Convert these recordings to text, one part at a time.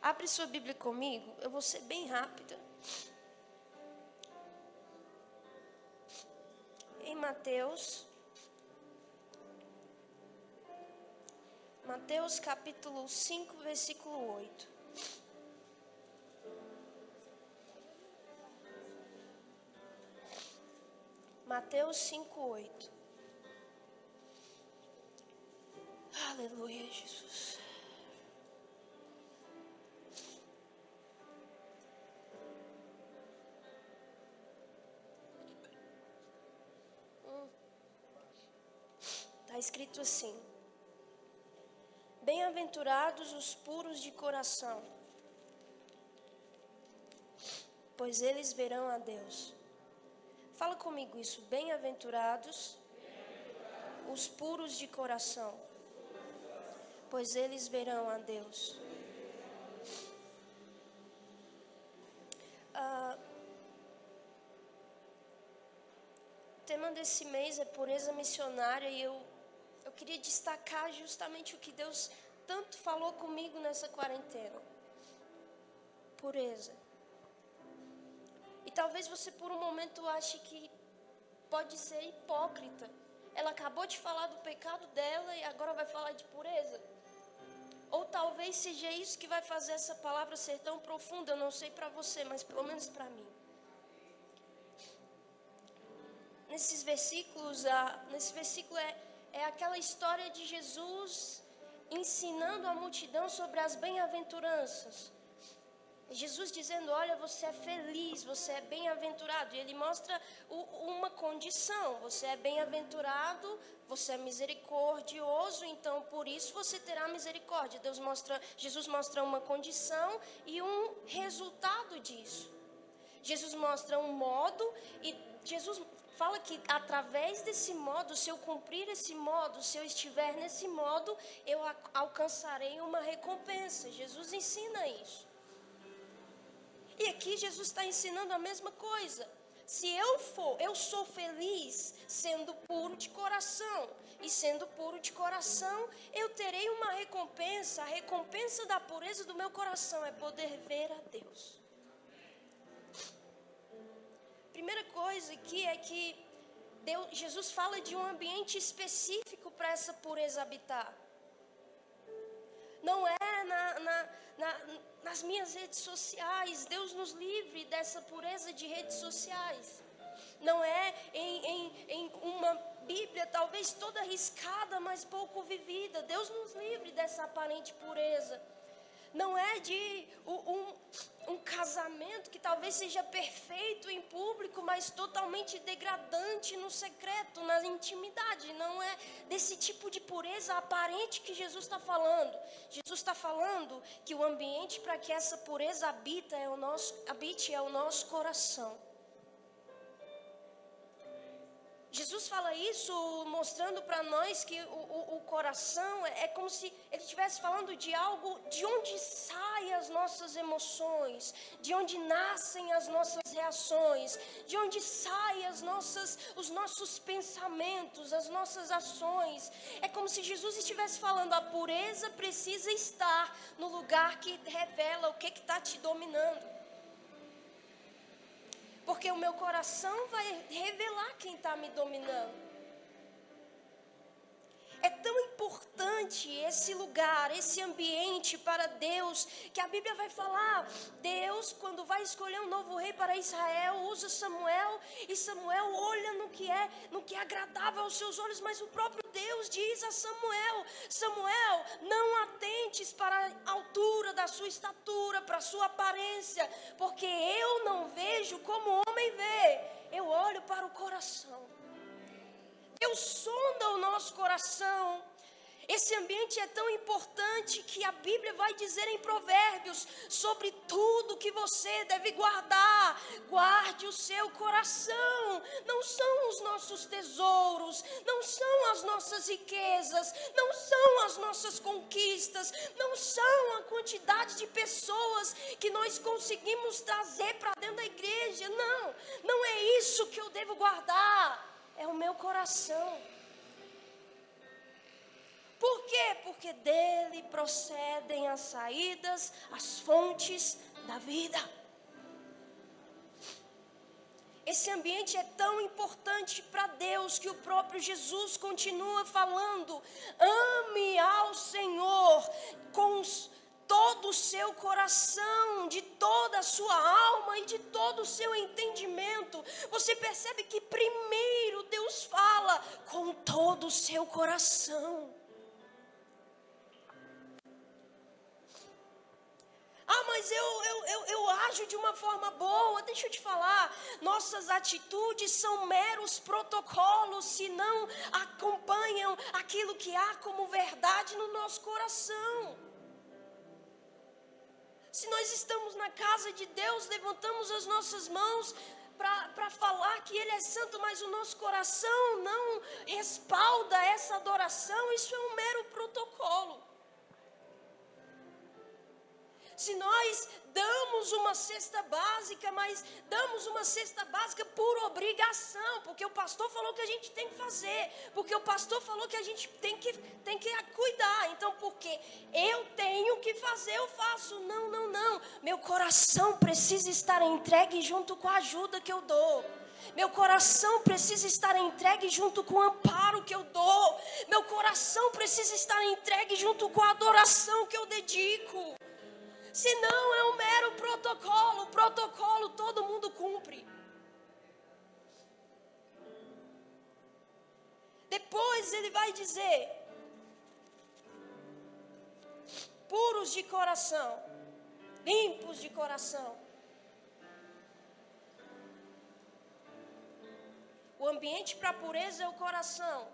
Abre sua Bíblia comigo, eu vou ser bem rápida. Em Mateus capítulo 5, versículo 8. Mateus 5, 8. Aleluia, Jesus. Está escrito assim: bem-aventurados os puros de coração, pois eles verão a Deus. Fala comigo isso. Bem-aventurados os puros de coração, pois eles verão a Deus. O tema desse mês é pureza missionária, e eu queria destacar justamente o que Deus tanto falou comigo nessa quarentena. Pureza. E talvez você por um momento ache que pode ser hipócrita. Ela acabou de falar do pecado dela e agora vai falar de pureza. Ou talvez seja isso que vai fazer essa palavra ser tão profunda. Eu não sei para você, mas pelo menos para mim. Nesse versículo é aquela história de Jesus ensinando a multidão sobre as bem-aventuranças. Jesus dizendo: olha, você é feliz, você é bem-aventurado. E ele mostra uma condição: você é bem-aventurado, você é misericordioso, então por isso você terá misericórdia. Jesus mostra uma condição e um resultado disso. Jesus mostra um modo e Jesus fala que através desse modo, se eu cumprir esse modo, se eu estiver nesse modo, eu alcançarei uma recompensa. Jesus ensina isso. E aqui Jesus está ensinando a mesma coisa. Se eu sou feliz sendo puro de coração. E sendo puro de coração, eu terei uma recompensa. A recompensa da pureza do meu coração é poder ver a Deus. Primeira coisa aqui é que Jesus fala de um ambiente específico para essa pureza habitar. Não é nas minhas redes sociais. Deus nos livre dessa pureza de redes sociais. Não é em uma Bíblia talvez toda riscada, mas pouco vivida. Deus nos livre dessa aparente pureza. Não é de um casamento que talvez seja perfeito em público, mas totalmente degradante no secreto, na intimidade. Não é desse tipo de pureza aparente que Jesus está falando. Jesus está falando que o ambiente para que essa pureza habite é o nosso coração. Jesus fala isso mostrando para nós que o coração é como se ele estivesse falando de algo de onde saem as nossas emoções, de onde nascem as nossas reações, de onde saem os nossos pensamentos, as nossas ações. É como se Jesus estivesse falando: a pureza precisa estar no lugar que revela o que está te dominando. Porque o meu coração vai revelar quem está me dominando. É tão importante esse lugar, esse ambiente para Deus, que a Bíblia vai falar: Deus, quando vai escolher um novo rei para Israel, usa Samuel, e Samuel olha no que é agradável aos seus olhos, mas o próprio Deus diz a Samuel: Samuel, não atentes para a altura da sua estatura, para a sua aparência, porque eu não vejo como o homem vê, eu olho para o coração. Deus sonda o nosso coração. Esse ambiente é tão importante que a Bíblia vai dizer em Provérbios: sobre tudo que você deve guardar, guarde o seu coração. Não são os nossos tesouros, não são as nossas riquezas, não são as nossas conquistas, não são a quantidade de pessoas que nós conseguimos trazer para dentro da igreja. Não é isso que eu devo guardar. É o meu coração. Por quê? Porque dele procedem as saídas, as fontes da vida. Esse ambiente é tão importante para Deus que o próprio Jesus continua falando: ame ao Senhor com todo o seu coração, de toda a sua alma e de todo o seu entendimento. Você percebe que primeiro Deus fala com todo o seu coração. Ah, mas eu ajo de uma forma boa. Deixa eu te falar, nossas atitudes são meros protocolos se não acompanham aquilo que há como verdade no nosso coração. Se nós estamos na casa de Deus, levantamos as nossas mãos para falar que Ele é santo, mas o nosso coração não respalda essa adoração, isso é um mero protocolo. Se nós damos uma cesta básica, mas damos uma cesta básica por obrigação, porque o pastor falou que a gente tem que fazer, porque o pastor falou que a gente tem que cuidar, então porque eu tenho que fazer, eu faço. Não, meu coração precisa estar entregue junto com a ajuda que eu dou. Meu coração precisa estar entregue junto com o amparo que eu dou. Meu coração precisa estar entregue junto com a adoração que eu dedico. Senão é um mero protocolo. Protocolo todo mundo cumpre. Depois ele vai dizer: puros de coração, limpos de coração. O ambiente para a pureza é o coração.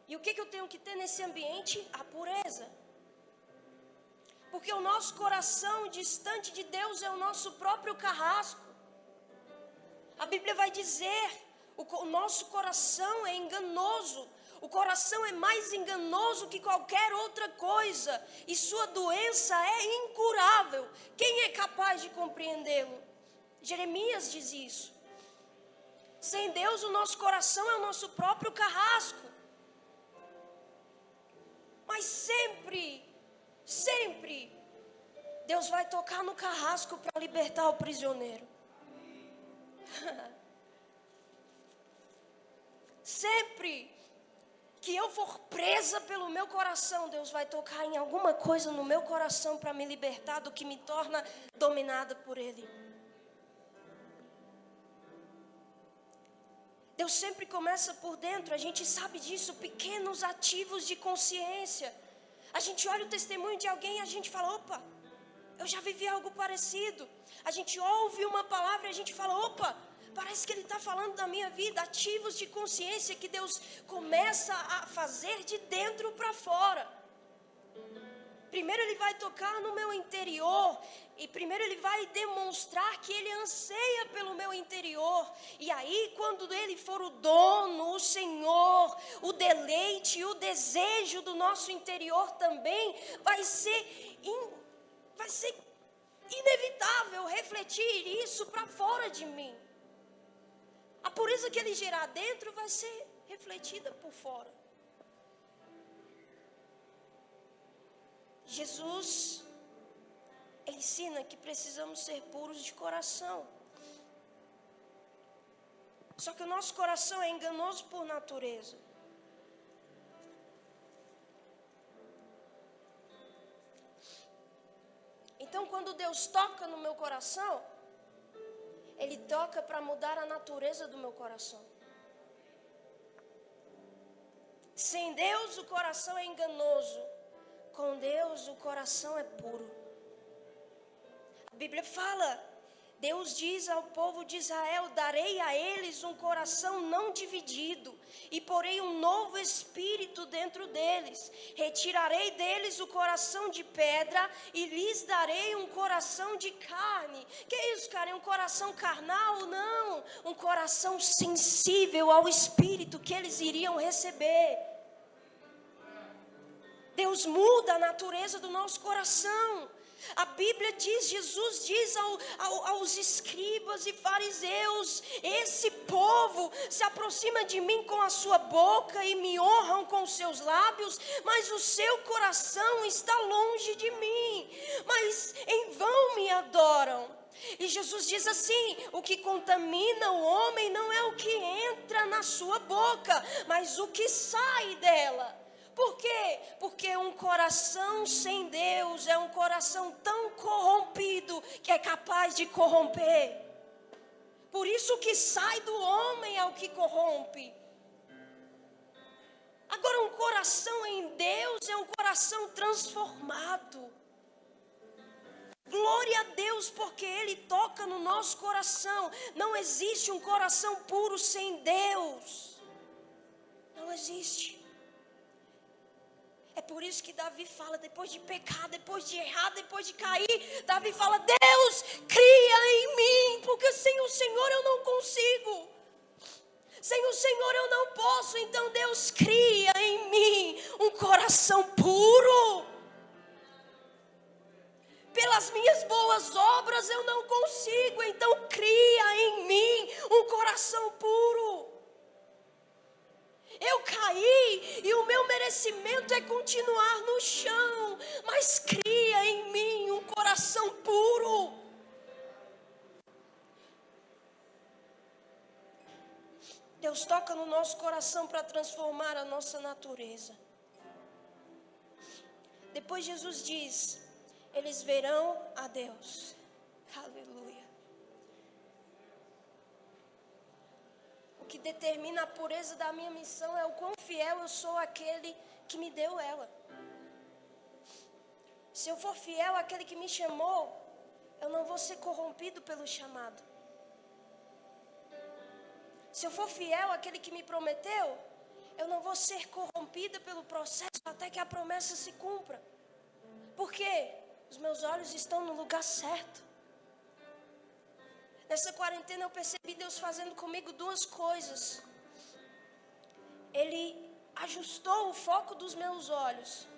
E o que eu tenho que ter nesse ambiente? A pureza. Porque o nosso coração distante de Deus é o nosso próprio carrasco. A Bíblia vai dizer, o nosso coração é enganoso. O coração é mais enganoso que qualquer outra coisa. E sua doença é incurável. Quem é capaz de compreendê-lo? Jeremias diz isso. Sem Deus, o nosso coração é o nosso próprio carrasco. Mas sempre, Deus vai tocar no carrasco para libertar o prisioneiro. Sempre que eu for presa pelo meu coração, Deus vai tocar em alguma coisa no meu coração para me libertar do que me torna dominada por Ele. Deus sempre começa por dentro, a gente sabe disso, pequenos ativos de consciência. A gente olha o testemunho de alguém e a gente fala: opa, eu já vivi algo parecido. A gente ouve uma palavra e a gente fala: opa, parece que Ele está falando da minha vida. Ativos de consciência que Deus começa a fazer de dentro para fora. Primeiro Ele vai tocar no meu interior. E primeiro Ele vai demonstrar que Ele anseia pelo meu interior. E aí, quando Ele for o dono, o Senhor, o deleite e o desejo do nosso interior também, vai ser inevitável refletir isso para fora de mim. A pureza que Ele gerar dentro vai ser refletida por fora. Jesus ensina que precisamos ser puros de coração. Só que o nosso coração é enganoso por natureza. Então, quando Deus toca no meu coração, Ele toca para mudar a natureza do meu coração. Sem Deus, o coração é enganoso. Com Deus, o coração é puro. A Bíblia fala, Deus diz ao povo de Israel: darei a eles um coração não dividido e porei um novo espírito dentro deles. Retirarei deles o coração de pedra e lhes darei um coração de carne. Que é isso, cara? É um coração carnal? Não, um coração sensível ao espírito que eles iriam receber. Deus muda a natureza do nosso coração. A Bíblia diz, Jesus diz aos escribas e fariseus: esse povo se aproxima de mim com a sua boca e me honram com os seus lábios, mas o seu coração está longe de mim, mas em vão me adoram. E Jesus diz assim: o que contamina o homem não é o que entra na sua boca, mas o que sai dela. Por quê? Porque um coração sem Deus é um coração tão corrompido que é capaz de corromper. Por isso o que sai do homem é o que corrompe. Agora, um coração em Deus é um coração transformado. Glória a Deus, porque Ele toca no nosso coração. Não existe um coração puro sem Deus. Não existe. É por isso que Davi fala, depois de pecar, depois de errar, depois de cair, Davi fala: Deus, cria em mim, porque sem o Senhor eu não consigo. Sem o Senhor eu não posso. Então Deus, cria em mim um coração puro. Pelas minhas boas obras eu não consigo, então cria em mim um coração puro. Eu caí e o meu merecimento é continuar no chão, mas cria em mim um coração puro. Deus toca no nosso coração para transformar a nossa natureza. Depois Jesus diz: eles verão a Deus. Aleluia. O que determina a pureza da minha missão é o quão fiel eu sou àquele que me deu ela. Se eu for fiel àquele que me chamou, eu não vou ser corrompido pelo chamado. Se eu for fiel àquele que me prometeu, eu não vou ser corrompida pelo processo até que a promessa se cumpra. Por quê? Os meus olhos estão no lugar certo. Nessa quarentena eu percebi Deus fazendo comigo duas coisas. Ele ajustou o foco dos meus olhos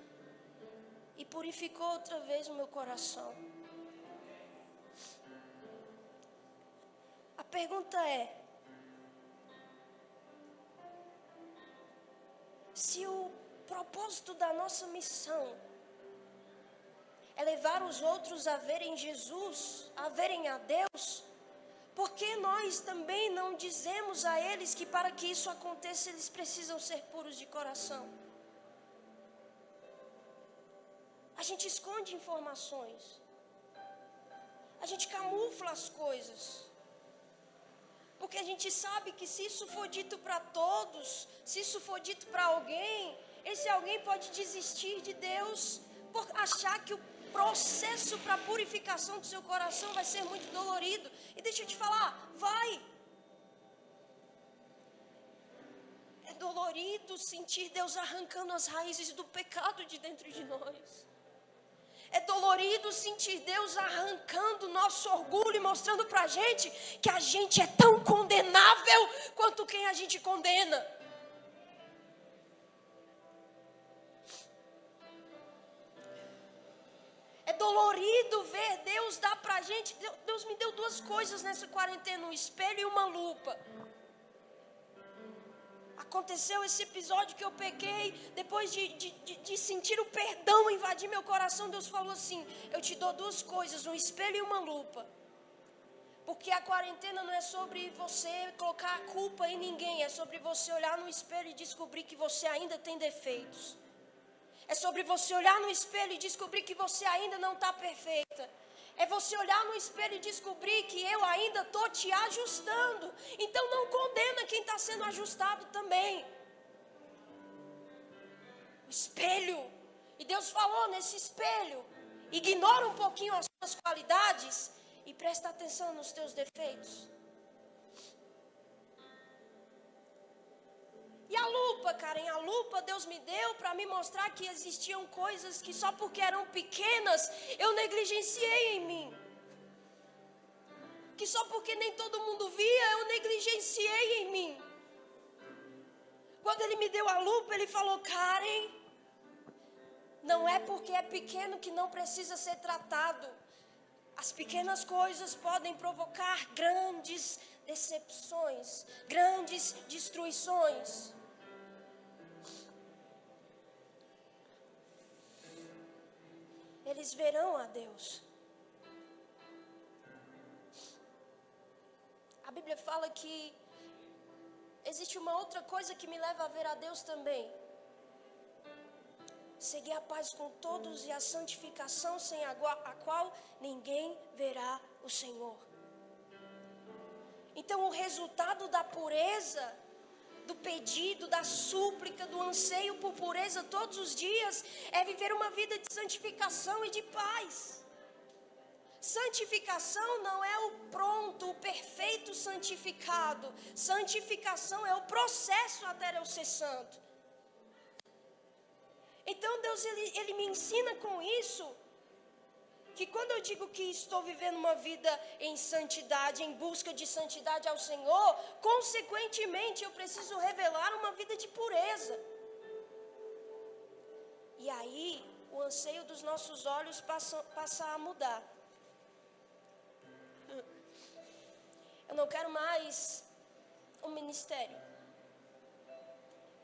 e purificou outra vez o meu coração. A pergunta é: se o propósito da nossa missão é levar os outros a verem Jesus, a verem a Deus, por que nós também não dizemos a eles que para que isso aconteça eles precisam ser puros de coração? A gente esconde informações, a gente camufla as coisas, porque a gente sabe que se isso for dito para todos, se isso for dito para alguém, esse alguém pode desistir de Deus por achar que o processo para a purificação do seu coração vai ser muito dolorido. E deixa eu te falar, vai. É dolorido sentir Deus arrancando as raízes do pecado de dentro de nós. É dolorido sentir Deus arrancando nosso orgulho e mostrando para a gente que a gente é tão condenável quanto quem a gente condena. É dolorido ver Deus dar pra gente. Deus me deu duas coisas nessa quarentena: um espelho e uma lupa. Aconteceu esse episódio que eu pequei. Depois de sentir o perdão invadir meu coração, Deus falou assim: eu te dou duas coisas, um espelho e uma lupa. Porque a quarentena não é sobre você colocar a culpa em ninguém. É sobre você olhar no espelho e descobrir que você ainda tem defeitos. É sobre você olhar no espelho e descobrir que você ainda não está perfeita. É você olhar no espelho e descobrir que eu ainda estou te ajustando. Então não condena quem está sendo ajustado também. O espelho. E Deus falou nesse espelho: ignora um pouquinho as suas qualidades e presta atenção nos teus defeitos. E a lupa, Karen, a lupa Deus me deu para me mostrar que existiam coisas que só porque eram pequenas eu negligenciei em mim. Que só porque nem todo mundo via eu negligenciei em mim. Quando Ele me deu a lupa, Ele falou: Karen, Não é porque é pequeno que não precisa ser tratado. As pequenas coisas podem provocar grandes decepções, grandes destruições. Eles verão a Deus. A Bíblia fala que existe uma outra coisa que me leva a ver a Deus também. Seguir a paz com todos e a santificação sem a qual ninguém verá o Senhor. Então o resultado da pureza, do pedido, da súplica, do anseio por pureza todos os dias é viver uma vida de santificação e de paz. Santificação não é o pronto, o perfeito santificado. Santificação é o processo até eu ser santo. Então Deus ele me ensina com isso, que quando eu digo que estou vivendo uma vida em santidade, em busca de santidade ao Senhor, consequentemente eu preciso revelar uma vida de pureza. E aí o anseio dos nossos olhos passa a mudar. Eu não quero mais um ministério.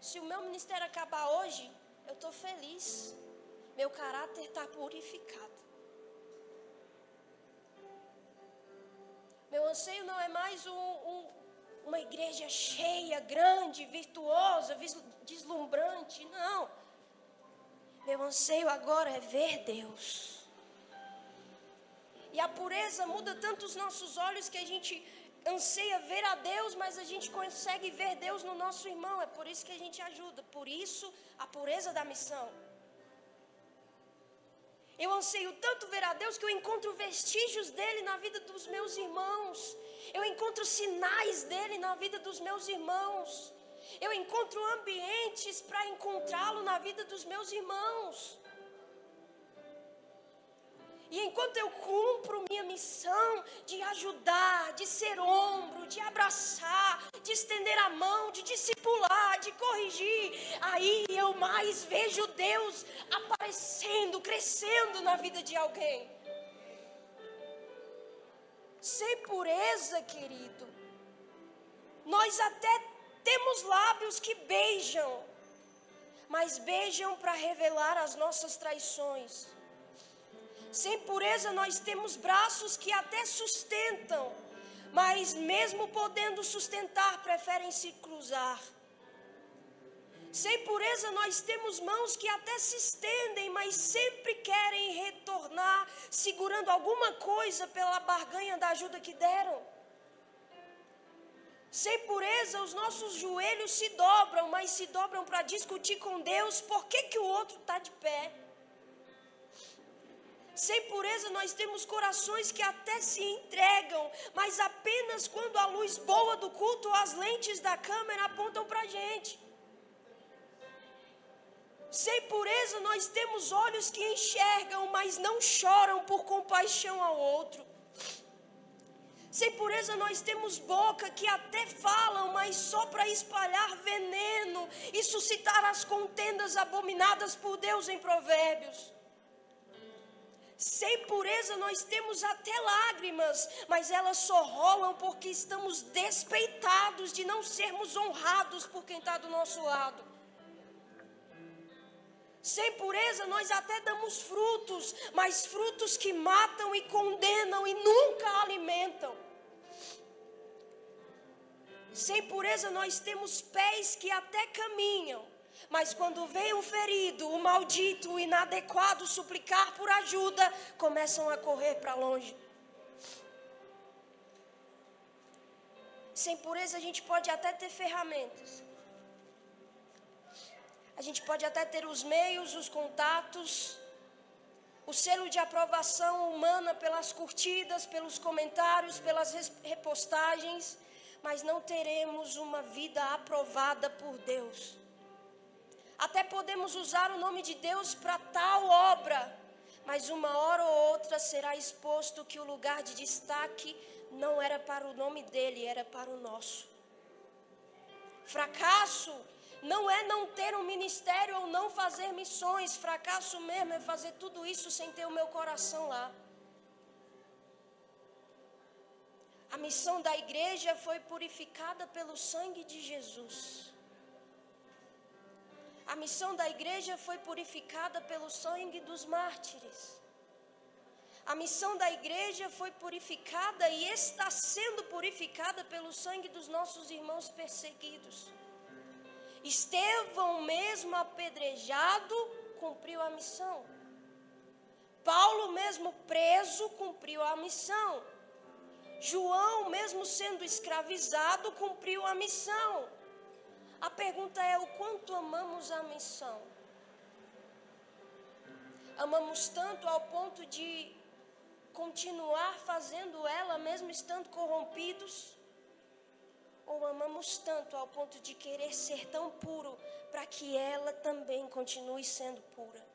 Se o meu ministério acabar hoje, eu estou feliz. Meu caráter está purificado. Meu anseio não é mais uma igreja cheia, grande, virtuosa, deslumbrante. Não. Meu anseio agora é ver Deus. E a pureza muda tanto os nossos olhos que a gente anseia ver a Deus, mas a gente consegue ver Deus no nosso irmão. É por isso que a gente ajuda. Por isso, a pureza da missão. Eu anseio tanto ver a Deus que eu encontro vestígios dele na vida dos meus irmãos. Eu encontro sinais dele na vida dos meus irmãos. Eu encontro ambientes para encontrá-lo na vida dos meus irmãos. E enquanto eu cumpro minha missão de ajudar, de ser ombro, de abraçar, de estender a mão, de discipular, de corrigir, aí eu mais vejo Deus aparecendo, crescendo na vida de alguém. Sem pureza, querido, nós até temos lábios que beijam, mas beijam para revelar as nossas traições. Sem pureza nós temos braços que até sustentam, mas mesmo podendo sustentar, preferem se cruzar. Sem pureza nós temos mãos que até se estendem, mas sempre querem retornar, segurando alguma coisa pela barganha da ajuda que deram. Sem pureza os nossos joelhos se dobram, mas se dobram para discutir com Deus por que o outro está de pé. Sem pureza nós temos corações que até se entregam, mas apenas quando a luz boa do culto ou as lentes da câmera apontam para a gente. Sem pureza nós temos olhos que enxergam, mas não choram por compaixão ao outro. Sem pureza nós temos boca que até falam, mas só para espalhar veneno e suscitar as contendas abominadas por Deus em Provérbios. Sem pureza nós temos até lágrimas, mas elas só rolam porque estamos despeitados de não sermos honrados por quem está do nosso lado. Sem pureza nós até damos frutos, mas frutos que matam e condenam e nunca alimentam. Sem pureza nós temos pés que até caminham, mas quando vem o ferido, o maldito, o inadequado suplicar por ajuda, começam a correr para longe. Sem pureza a gente pode até ter ferramentas. A gente pode até ter os meios, os contatos, o selo de aprovação humana pelas curtidas, pelos comentários, pelas repostagens, mas não teremos uma vida aprovada por Deus. Até podemos usar o nome de Deus para tal obra, mas uma hora ou outra será exposto que o lugar de destaque não era para o nome dele, era para o nosso. Fracasso Não é não ter um ministério ou não fazer missões. Fracasso mesmo é fazer tudo isso sem ter o meu coração lá. A missão da igreja foi purificada pelo sangue de Jesus. A missão da igreja foi purificada pelo sangue dos mártires. A missão da igreja foi purificada e está sendo purificada pelo sangue dos nossos irmãos perseguidos. Estevão, mesmo apedrejado, cumpriu a missão. Paulo, mesmo preso, cumpriu a missão. João, mesmo sendo escravizado, cumpriu a missão. A pergunta é: o quanto amamos a missão? Amamos tanto ao ponto de continuar fazendo ela, mesmo estando corrompidos? Ou amamos tanto ao ponto de querer ser tão puro para que ela também continue sendo pura?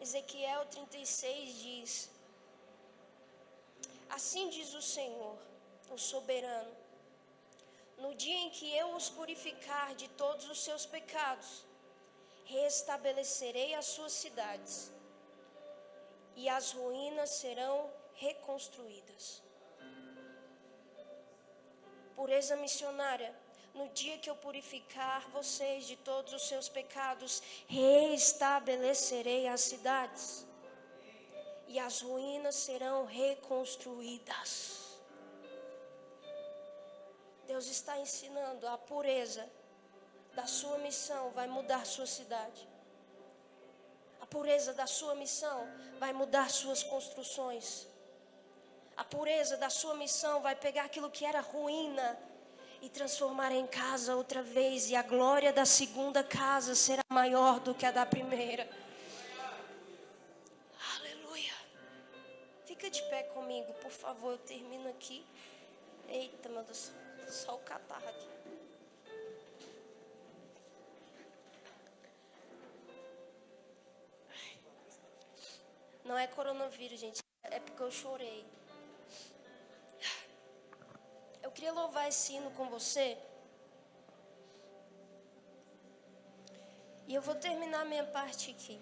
Ezequiel 36 diz: assim diz o Senhor, o soberano, no dia em que eu os purificar de todos os seus pecados, restabelecerei as suas cidades, e as ruínas serão reconstruídas. Pureza missionária: no dia que eu purificar vocês de todos os seus pecados, restabelecerei as cidades, e as ruínas serão reconstruídas. Deus está ensinando: a pureza da sua missão vai mudar sua cidade. A pureza da sua missão vai mudar suas construções. A pureza da sua missão vai pegar aquilo que era ruína e transformar em casa outra vez. E a glória da segunda casa será maior do que a da primeira. Aleluia. Fica de pé comigo, por favor. Eu termino aqui. Eita, meu Deus. Só o catarro aqui. Não é coronavírus, gente. É porque eu chorei. Eu queria louvar esse hino com você. E eu vou terminar minha parte aqui.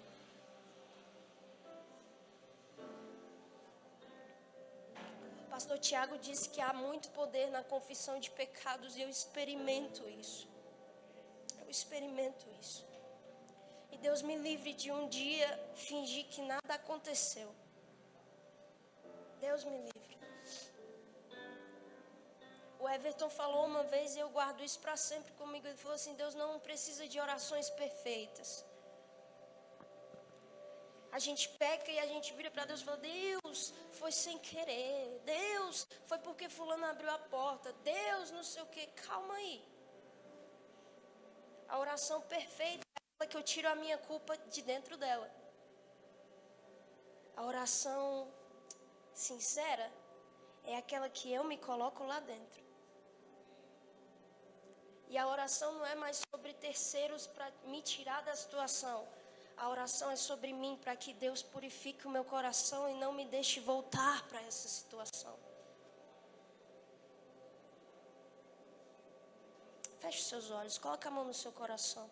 O pastor Tiago disse que há muito poder na confissão de pecados. E eu experimento isso. Eu experimento isso. E Deus me livre de um dia fingir que nada aconteceu. Deus me livre. O Everton falou uma vez, e eu guardo isso para sempre comigo. Ele falou assim: Deus não precisa de orações perfeitas. A gente peca e a gente vira para Deus e fala: Deus, foi sem querer. Deus, foi porque fulano abriu a porta. Deus, não sei o quê. Calma aí. A oração perfeita é aquela que eu tiro a minha culpa de dentro dela. A oração sincera é aquela que eu me coloco lá dentro. E a oração não é mais sobre terceiros para me tirar da situação. A oração é sobre mim, para que Deus purifique o meu coração e não me deixe voltar para essa situação. Feche seus olhos, coloque a mão no seu coração.